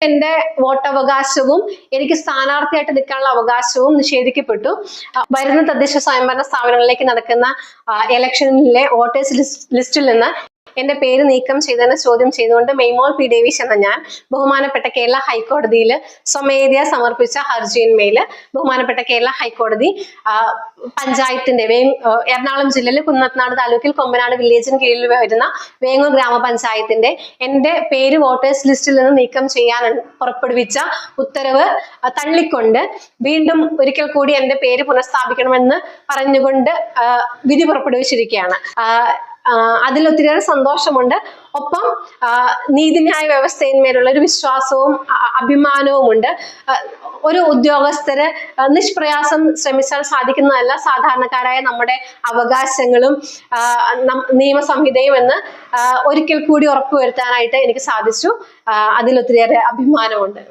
എന്റെ വോട്ടവകാശവും എനിക്ക് സ്ഥാനാർത്ഥിയായിട്ട് നിൽക്കാനുള്ള അവകാശവും നിഷേധിക്കപ്പെട്ടു. വരുന്ന തദ്ദേശ സ്വയംഭരണ സ്ഥാപനങ്ങളിലേക്ക് നടക്കുന്ന ഇലക്ഷനിലെ വോട്ടേഴ്സ് ലിസ്റ്റിൽ നിന്ന് എന്റെ പേര് നീക്കം ചെയ്തതിനെ ചോദ്യം ചെയ്തുകൊണ്ട് മെയ്മോൾ പി ഡേവിസ് എന്ന ഞാൻ ബഹുമാനപ്പെട്ട കേരള ഹൈക്കോടതിയിൽ സ്വമേധയാ സമർപ്പിച്ച ഹർജിയിന്മേൽ ബഹുമാനപ്പെട്ട കേരള ഹൈക്കോടതി പഞ്ചായത്തിന്റെ എറണാകുളം ജില്ലയിൽ കുന്നത്തനാട് താലൂക്കിൽ കൊമ്പനാട് വില്ലേജിന് കീഴിൽ വരുന്ന വേങ്ങൂർ ഗ്രാമപഞ്ചായത്തിന്റെ എന്റെ പേര് വോട്ടേഴ്സ് ലിസ്റ്റിൽ നിന്ന് നീക്കം ചെയ്യാൻ പുറപ്പെടുവിച്ച ഉത്തരവ് തള്ളിക്കൊണ്ട് വീണ്ടും ഒരിക്കൽ കൂടി എന്റെ പേര് പുനഃസ്ഥാപിക്കണമെന്ന് പറഞ്ഞുകൊണ്ട് വിധി പുറപ്പെടുവിച്ചിരിക്കുകയാണ്. അതിൽ ഒത്തിരിയേറെ സന്തോഷമുണ്ട്. ഒപ്പം നീതിന്യായ വ്യവസ്ഥയിന്മേലുള്ള ഒരു വിശ്വാസവും അഭിമാനവും ഉണ്ട്. ഒരു ഉദ്യോഗസ്ഥര് നിഷ്പ്രയാസം ശ്രമിച്ചാൽ സാധിക്കുന്നതല്ല സാധാരണക്കാരായ നമ്മുടെ അവകാശങ്ങളും നിയമസംഹിതയും എന്ന് ഒരിക്കൽ കൂടി ഉറപ്പുവരുത്താനായിട്ട് എനിക്ക് സാധിച്ചു. അതിൽ ഒത്തിരിയേറെ അഭിമാനമുണ്ട്.